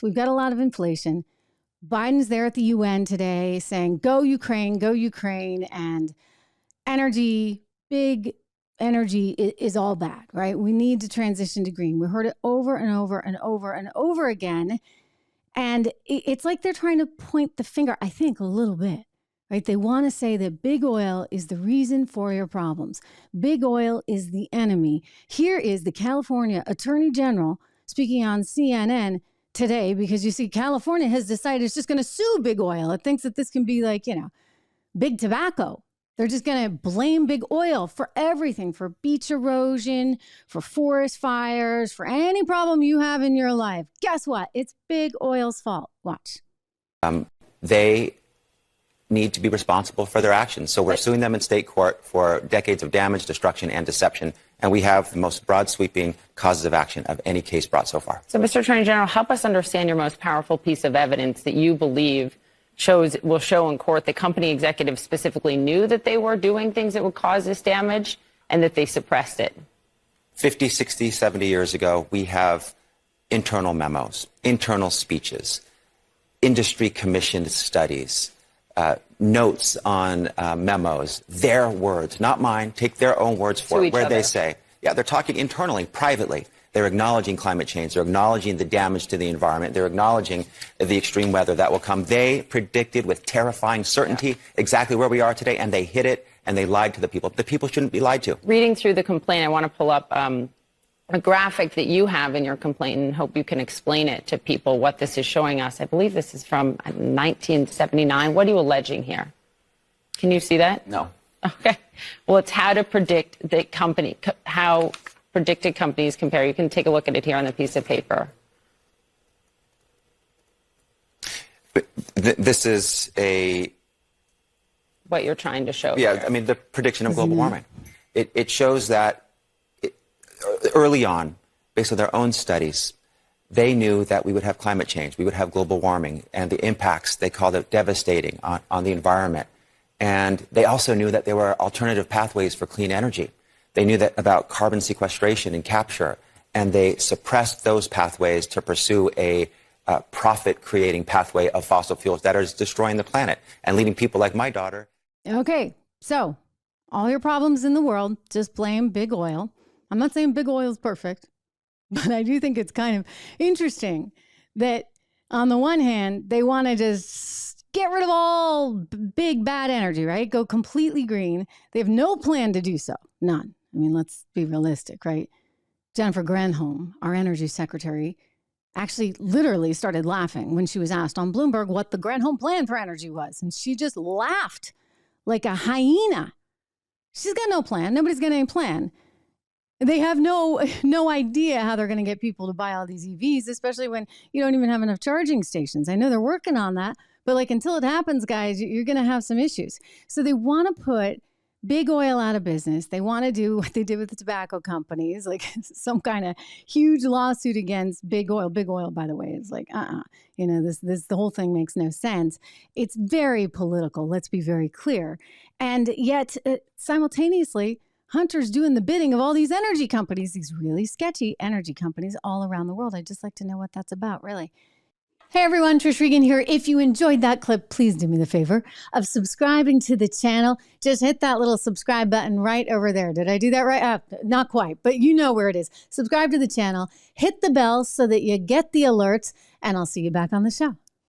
We've got a lot of inflation. Biden's there at the UN today saying, go Ukraine, and energy, big energy is all bad, right? We need to transition to green. We heard it over and over and over and over again. And it's like they're trying to point the finger, I think, a little bit, right? They want to say that big oil is the reason for your problems. Big oil is the enemy. Here is the California Attorney General speaking on CNN today, because you see, California has decided it's just going to sue big oil. It thinks that this can be like, big tobacco. They're just going to blame big oil for everything, for beach erosion, for forest fires, for any problem you have in your life. Guess what? It's big oil's fault. Watch. They need to be responsible for their actions. So we're suing them in state court for decades of damage, destruction, and deception. And we have the most broad sweeping causes of action of any case brought so far. So, Mr. Attorney General, help us understand your most powerful piece of evidence that you believe will show in court that company executives specifically knew that they were doing things that would cause this damage and that they suppressed it. 50, 60, 70 years ago, we have internal memos, internal speeches, industry commissioned studies, notes on memos, their words, not mine, take their own words for it, where they say, they're talking internally, privately. They're acknowledging climate change. They're acknowledging the damage to the environment. They're acknowledging the extreme weather that will come. They predicted with terrifying certainty exactly where we are today, and they hit it, and they lied to the people. The people shouldn't be lied to. Reading through the complaint, I want to pull up a graphic that you have in your complaint and hope you can explain it to people what this is showing us. I believe this is from 1979. What are you alleging here? Can you see that? No. Okay. Well, it's how to predict the company, how predicted companies compare. You can take a look at it here on the piece of paper. This is what you're trying to show. Yeah, here. I mean, the prediction of global warming. It shows that early on, based on their own studies, they knew that we would have climate change, we would have global warming, and the impacts, they called it devastating on the environment. And they also knew that there were alternative pathways for clean energy. They knew that about carbon sequestration and capture, and they suppressed those pathways to pursue a profit-creating pathway of fossil fuels that is destroying the planet and leading people like my daughter. Okay, so all your problems in the world, just blame big oil. I'm not saying big oil is perfect, but I do think it's kind of interesting that on the one hand, they want to just get rid of all big bad energy, right? Go completely green. They have no plan to do so. None. I mean, let's be realistic, right? Jennifer Granholm, our energy secretary, actually literally started laughing when she was asked on Bloomberg what the Granholm plan for energy was. And she just laughed like a hyena. She's got no plan. Nobody's got any plan. They have no idea how they're going to get people to buy all these EVs, especially when you don't even have enough charging stations. I know they're working on that, but like until it happens, guys, you're going to have some issues. So they want to put big oil out of business. They want to do what they did with the tobacco companies, like some kind of huge lawsuit against big oil. Big oil, by the way, is like, the whole thing makes no sense. It's very political. Let's be very clear. And yet simultaneously, Hunter's doing the bidding of all these energy companies, these really sketchy energy companies all around the world. I'd just like to know what that's about, really. Hey everyone, Trish Regan here. If you enjoyed that clip, please do me the favor of subscribing to the channel. Just hit that little subscribe button right over there. Did I do that right? Not quite, but you know where it is. Subscribe to the channel, hit the bell so that you get the alerts, and I'll see you back on the show.